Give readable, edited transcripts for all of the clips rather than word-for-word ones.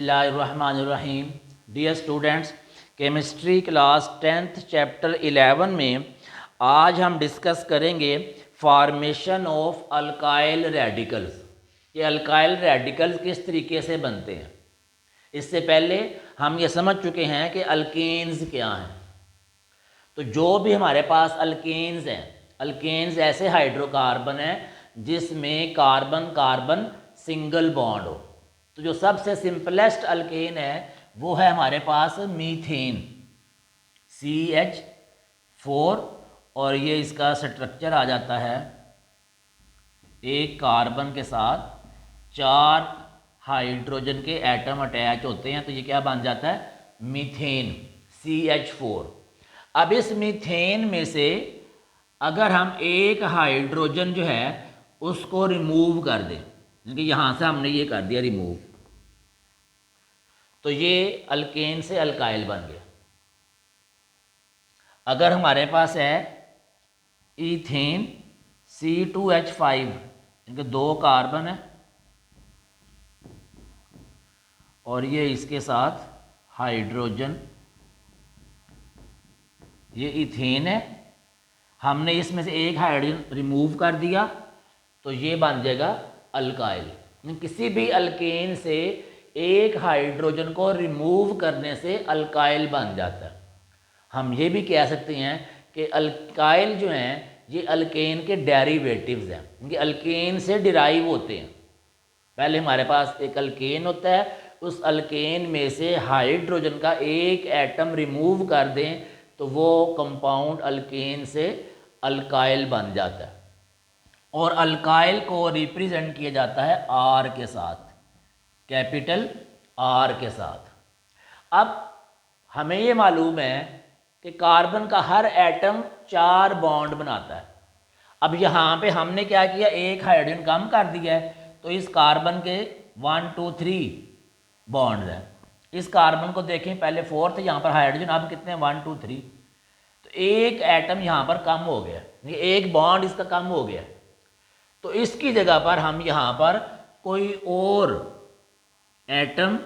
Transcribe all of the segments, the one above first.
बिस्मिल्लाहिर्रहमानिर्रहीम। Dear students, chemistry class 10th chapter 11 में आज हम डिस्कस करेंगे फॉर्मेशन ऑफ अल्काइल रेडिकल्स। ये अल्काइल रेडिकल्स किस तरीके से बनते हैं। इससे पहले हम ये समझ चुके हैं कि अल्केन्स क्या हैं। तो जो भी हमारे पास अल्केन्स हैं, अल्केन्स ऐसे हाइड्रोकार्बन हैं जिसमें कार्बन कार्बन सिंगल बॉन्ड हो। तो जो सबसे सिंपलेस्ट अल्केन है वो है हमारे पास मीथेन, CH4, और ये इसका स्ट्रक्चर आ जाता है, एक कार्बन के साथ 4 हाइड्रोजन के एटम अटैच होते हैं, तो ये क्या बन जाता है, मीथेन, CH4। अब इस मीथेन में से अगर हम एक हाइड्रोजन जो है उसको रिमूव कर दें, क्योंकि यहाँ से हमने ये कर दिया रिमूव, तो ये अल्केन से अल्काइल बन गया। अगर हमारे पास है इथेन C2H5, इनके 2 कार्बन है और ये इसके साथ हाइड्रोजन, ये इथेन है, हमने इसमें से एक हाइड्रोजन रिमूव कर दिया तो ये बन जाएगा अल्काइल। किसी भी अल्केन से एक हाइड्रोजन को रिमूव करने से अल्काइल बन जाता है। हम ये भी कह सकते हैं कि अल्काइल जो हैं ये अल्केन के डेरिवेटिव्स हैं, क्योंकि अल्केन से डिराइव होते हैं। पहले हमारे पास एक अल्केन होता है, उस अल्केन में से हाइड्रोजन का एक एटम रिमूव कर दें तो वो कंपाउंड अल्केन से अल्काइल बन जाता है। और अल्काइल को रिप्रेजेंट किया जाता है R के साथ, कैपिटल R के साथ। अब हमें ये मालूम है कि कार्बन का हर एटम 4 बॉन्ड बनाता है। अब यहाँ पे हमने क्या किया, एक हाइड्रोजन कम कर दिया है, तो इस कार्बन के 1 2 3 बॉन्ड हैं। इस कार्बन को देखें, पहले 4 थे यहाँ पर हाइड्रोजन, अब कितने हैं, 1 2 3, तो एक एटम यहाँ पर कम हो गया, एक बॉन्ड इसका कम हो गया। तो इसकी जगह पर हम यहाँ पर कोई और एटम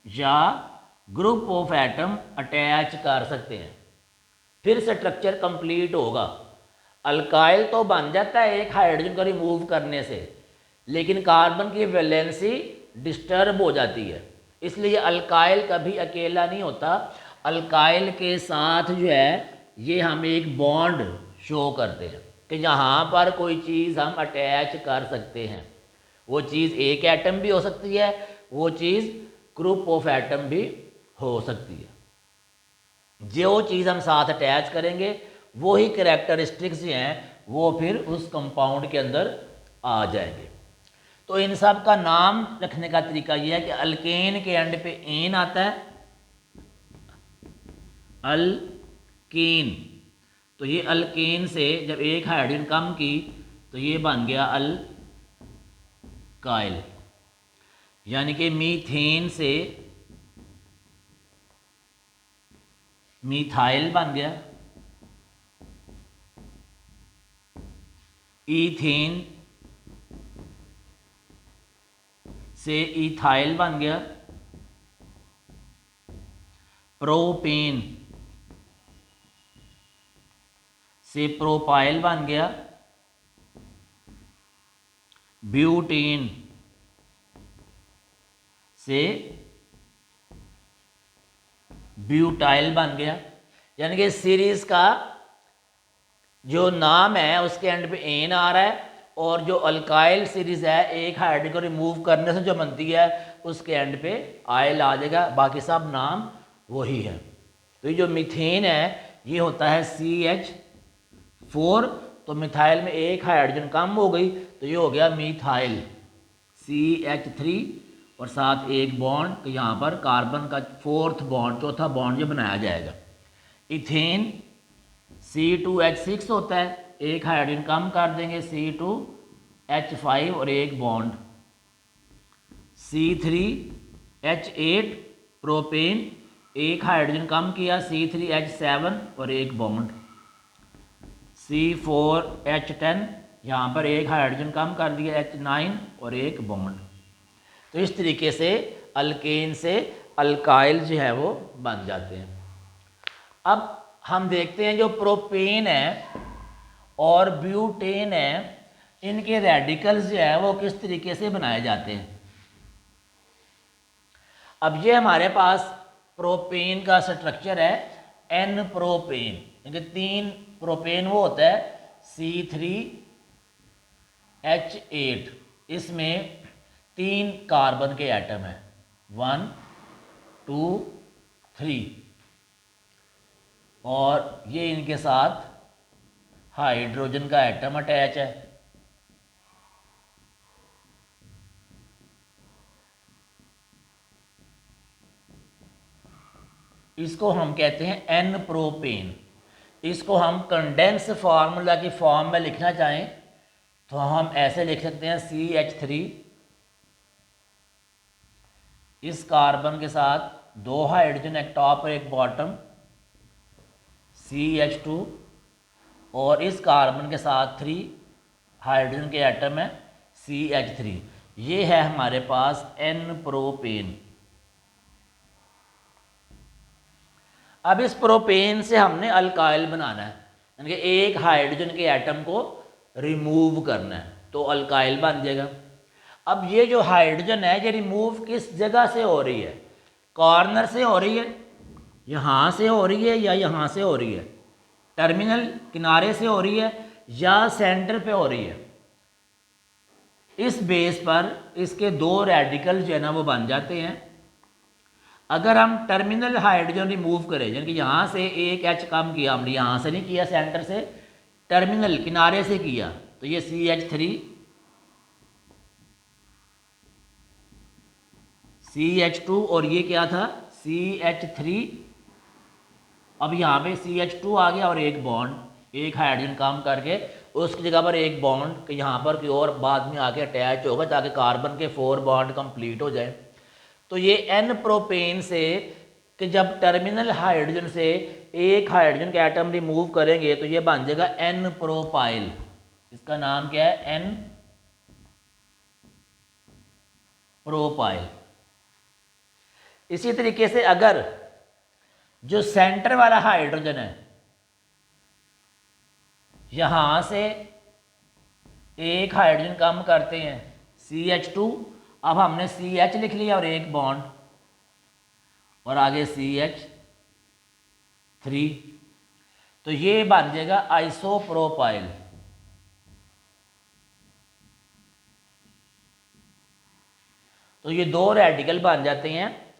या ग्रुप ऑफ एटम अटैच कर सकते हैं, फिर स्ट्रक्चर कंप्लीट होगा। अल्काइल तो बन जाता है एक हाइड्रोजन को रिमूव करने से, लेकिन कार्बन की वैलेंसी डिस्टर्ब हो जाती है, इसलिए अल्काइल कभी अकेला नहीं होता। अल्काइल के साथ जो है ये हम एक बॉन्ड शो करते हैं कि यहाँ पर कोई चीज़ हम अटैच कर सकते हैं। वो चीज़ एक एटम भी हो सकती है, वो चीज़ ग्रुप ऑफ एटम भी हो सकती है। जो चीज़ हम साथ अटैच करेंगे वही कैरेक्टरिस्टिक्स हैं वो फिर उस कंपाउंड के अंदर आ जाएंगे। तो इन सब का नाम रखने का तरीका यह है कि अल्केन के एंड पे एन आता है, अल्केन, तो ये अल्केन से जब एक हाइड्रोजन कम की तो ये बन गया अल्काइल, यानी कि मीथेन से मीथाइल बन गया, ईथेन से इथाइल बन गया, प्रोपेन से प्रोपाइल बन गया, ब्यूटेन से ब्यूटाइल बन गया। यानी कि सीरीज का जो नाम है उसके एंड पे एन आ रहा है, और जो अल्काइल सीरीज है एक हाइड्रोजन को रिमूव करने से जो बनती है उसके एंड पे आयल आ जाएगा, बाकी सब नाम वही है। तो ये जो मीथेन है ये होता है CH4, तो मिथाइल में एक हाइड्रोजन कम हो गई तो ये हो गया मीथाइल CH3, और साथ एक बॉन्ड, तो यहाँ पर कार्बन का 4th बॉन्ड, चौथा बॉन्ड जो बनाया जाएगा। इथेन C2H6 होता है, एक हाइड्रोजन कम कर देंगे, C2H5 और एक बॉन्ड, C3H8 प्रोपेन, एक हाइड्रोजन कम किया, C3H7 और एक बॉन्ड, C4H10, यहाँ पर एक हाइड्रोजन कम कर दिया, H9 और एक बॉन्ड। तो इस तरीके से अल्केन से अल्काइल जो है वो बन जाते हैं। अब हम देखते हैं जो प्रोपेन है और ब्यूटेन है, इनके रेडिकल्स जो है वो किस तरीके से बनाए जाते हैं। अब ये हमारे पास प्रोपेन का स्ट्रक्चर है एन प्रोपेन, यानी 3 प्रोपेन वो होता है C3H8, इसमें 3 कार्बन के एटम है 1 2 3, और ये इनके साथ हाइड्रोजन का एटम अटैच है। इसको हम कहते हैं एन प्रोपेन। इसको हम कंडेंस फार्मूला की फॉर्म में लिखना चाहें तो हम ऐसे लिख सकते हैं CH3, इस कार्बन के साथ 2 हाइड्रोजन, एक टॉप और एक बॉटम, CH2, और इस कार्बन के साथ 3 हाइड्रोजन के एटम है CH3। ये है हमारे पास एन प्रोपेन। अब इस प्रोपेन से हमने अल्काइल बनाना है, यानी कि एक हाइड्रोजन के एटम को रिमूव करना है तो अल्काइल बन जाएगा। अब ये जो हाइड्रोजन है ये रिमूव किस जगह से हो रही है? कॉर्नर से हो रही है, यहाँ से हो रही है या यहाँ से हो रही है, टर्मिनल किनारे से हो रही है या सेंटर पे हो रही है। इस बेस पर इसके 2 रेडिकल जो है ना वो बन जाते हैं। अगर हम टर्मिनल हाइड्रोजन रिमूव करें, यानी कि यहाँ से एक H कम किया, हमने यहाँ से नहीं किया, सेंटर से, टर्मिनल किनारे से किया, तो ये CH3 CH2 और ये क्या था CH3। अब यहाँ पे CH2 आ गया और एक बॉन्ड, एक हाइड्रोजन कम करके उसकी जगह पर एक बॉन्ड यहाँ पर की और बाद में आके अटैच होगा ताकि कार्बन के 4 बॉन्ड कंप्लीट हो जाए। तो ये एन प्रोपेन से कि जब टर्मिनल हाइड्रोजन से एक हाइड्रोजन का एटम रिमूव करेंगे तो ये बन जाएगा एन प्रोपाइल। इसका नाम क्या है? N propyl. इसी तरीके से अगर जो सेंटर वाला हाइड्रोजन है यहां से एक हाइड्रोजन कम करते हैं CH2, अब हमने CH लिख लिया और एक बॉन्ड और आगे CH3, तो ये बन जाएगा आइसोप्रोपाइल। तो ये 2 रेडिकल बन जाते हैं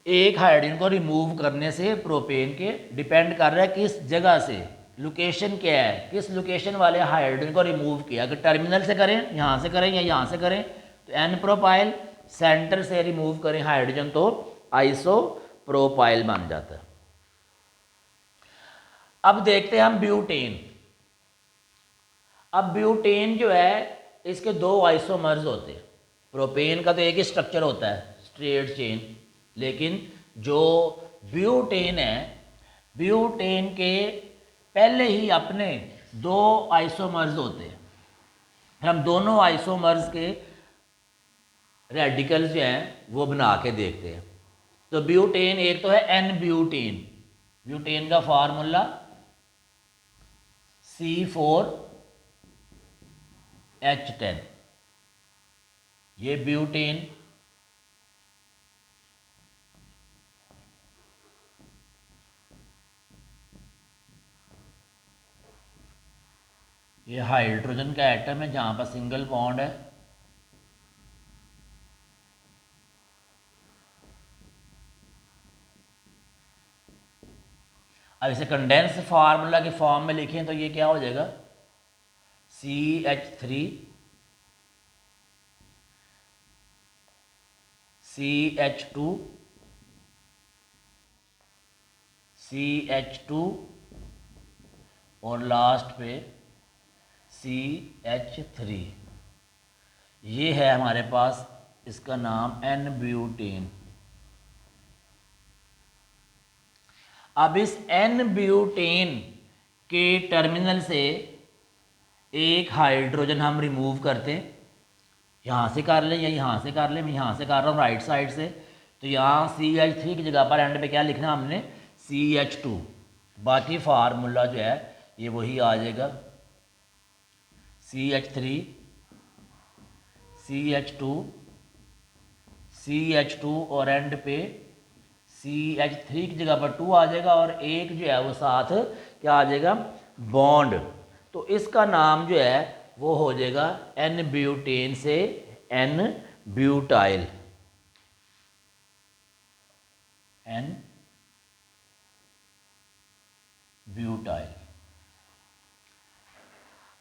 एक हाइड्रोजन को रिमूव करने से प्रोपेन के। डिपेंड कर रहा है किस जगह से, लोकेशन क्या है, किस लोकेशन वाले हाइड्रोजन को रिमूव किया। अगर टर्मिनल से करें, यहाँ से करें या यहाँ से करें तो एन प्रोपाइल, सेंटर से रिमूव करें हाइड्रोजन तो आइसोप्रोपाइल बन जाता है। अब देखते हैं हम ब्यूटेन। अब ब्यूटेन जो है इसके 2 आइसोमर्स होते हैं। प्रोपेन का तो एक ही स्ट्रक्चर होता है स्ट्रेट चेन, लेकिन जो ब्यूटेन है, ब्यूटेन के पहले ही अपने 2 आइसोमर्स होते हैं। हम दोनों आइसोमर्स के रेडिकल्स जो हैं वो बना के देखते हैं। तो ब्यूटेन एक तो है एन ब्यूटेन, ब्यूटेन का फार्मूला C4H10, ये ब्यूटेन। ये हाइड्रोजन का एटम है जहां पर सिंगल बॉन्ड है। अब इसे कंडेंस फार्मूला की फॉर्म में लिखें तो ये क्या हो जाएगा CH3 CH2 CH2 और लास्ट पे CH3। ये है हमारे पास इसका नाम एन ब्यूटेन। अब इस एन ब्यूटेन के टर्मिनल से एक हाइड्रोजन हम रिमूव करते हैं, यहाँ से कर लें या यहाँ से कर लें, मैं यहाँ से कर रहा हूँ राइट साइड से। तो यहाँ CH3 की जगह पर एंड पे क्या लिखना हमने, CH2। बाकी फार्मूला जो है ये वही आ जाएगा, CH3 CH2 CH2 और एंड पे CH3 की जगह पर 2 आ जाएगा और एक जो है वो साथ क्या आ जाएगा, बॉन्ड। तो इसका नाम जो है वो हो जाएगा N ब्यूटेन से N ब्यूटाइल, N ब्यूटाइल।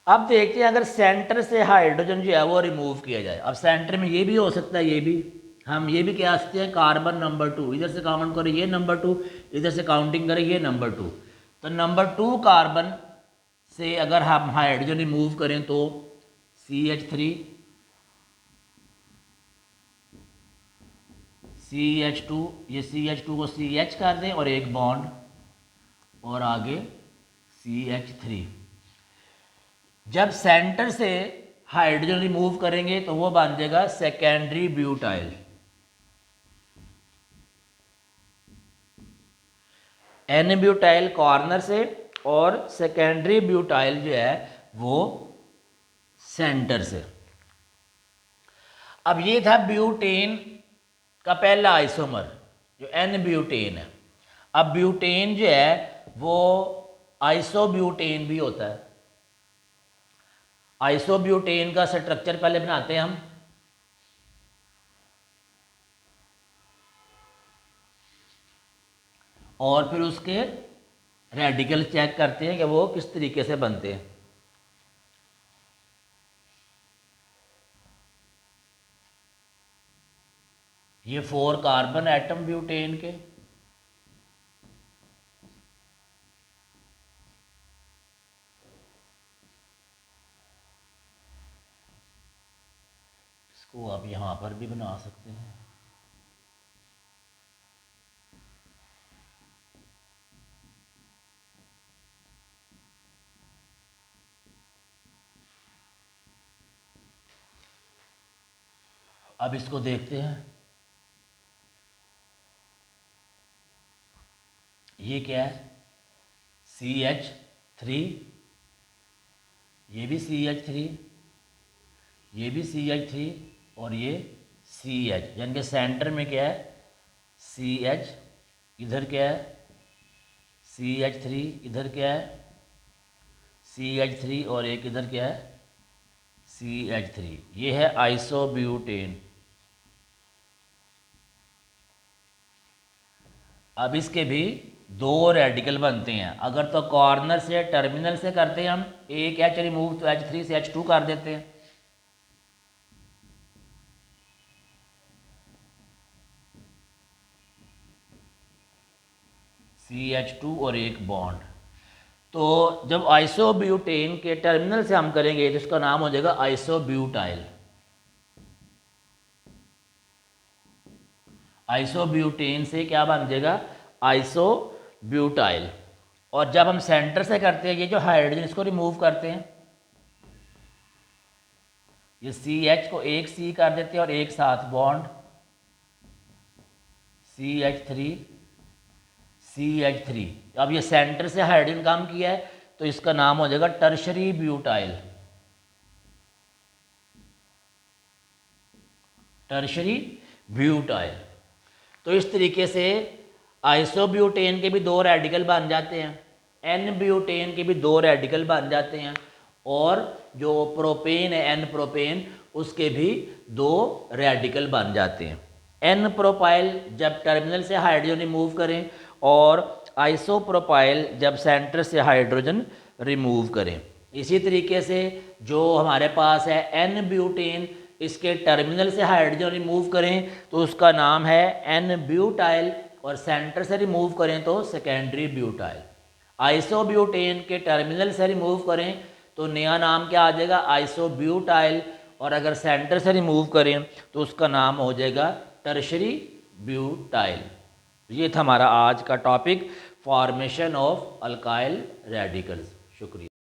अब देखते हैं अगर सेंटर से हाइड्रोजन जो है वो रिमूव किया जाए। अब सेंटर में ये भी हो सकता है, ये भी हम ये भी कह सकते हैं कार्बन नंबर 2, इधर से काउंट करें ये नंबर 2, इधर से काउंटिंग करें ये नंबर 2। तो नंबर 2 कार्बन से अगर हम हाइड्रोजन रिमूव करें तो CH3 CH2, ये CH2 को CH कर दें और एक बॉन्ड और आगे CH3। जब सेंटर से हाइड्रोजन रिमूव करेंगे तो वो बन जाएगा secondary butyl, N butyl corner से और सेकेंडरी ब्यूटाइल जो है वो सेंटर से। अब ये था ब्यूटेन का पहला आइसोमर जो N ब्यूटेन है। अब ब्यूटेन जो है वो आइसोब्यूटेन भी होता है। आइसोब्यूटेन का स्ट्रक्चर पहले बनाते हैं हम। और फिर उसके रेडिकल चेक करते हैं कि वो किस तरीके से बनते हैं। ये 4 कार्बन एटम ब्यूटेन के, इसको आप यहां पर भी बना सकते हैं। अब इसको देखते हैं, ये क्या है, CH3, ये भी CH3, ये भी CH3 और ये CH, यानी कि सेंटर में क्या है CH, इधर क्या है CH3, इधर क्या है CH3 और एक इधर क्या है CH3। ये है आइसोब्यूटेन। अब इसके भी 2 रेडिकल बनते हैं। अगर तो कॉर्नर से टर्मिनल से करते हैं हम, एक H रिमूव तो H3 से H2 कर देते हैं। CH2 और एक बॉन्ड। तो जब आइसोब्यूटेन के टर्मिनल से हम करेंगे तो इसका नाम हो जाएगा आइसोब्यूटाइल। आइसोब्यूटेन से क्या बन जाएगा, आइसोब्यूटाइल। और जब हम सेंटर से करते हैं, ये जो हाइड्रोजन इसको रिमूव करते हैं, ये CH को एक C कर देते हैं और एक साथ बॉन्ड CH3 CH3। अब ये सेंटर से हाइड्रोजन काम किया है तो इसका नाम हो जाएगा टर्शरी ब्यूटाइल, टर्शरी ब्यूटाइल। तो इस तरीके से आइसोब्यूटेन के भी 2 रेडिकल बन जाते हैं, N ब्यूटेन के भी 2 रेडिकल बन जाते हैं और जो प्रोपेन है N प्रोपेन उसके भी 2 रेडिकल बन जाते हैं। N प्रोपाइल जब टर्मिनल से हाइड्रोजन रिमूव करें और आइसोप्रोपाइल जब सेंटर से हाइड्रोजन रिमूव करें। इसी तरीके से जो हमारे पास है N ब्यूटेन, इसके टर्मिनल से हाइड्रोजन रिमूव करें तो उसका नाम है N ब्यूटाइल और सेंटर से रिमूव करें तो सेकेंडरी ब्यूटाइल। आइसोब्यूटेन के टर्मिनल से रिमूव करें तो नया नाम क्या आ जाएगा, आइसोब्यूटाइल। और अगर सेंटर से रिमूव करें तो उसका नाम हो जाएगा टर्शरी ब्यूटाइल। ये था हमारा आज का topic, formation of alkyl radicals. शुक्रिया।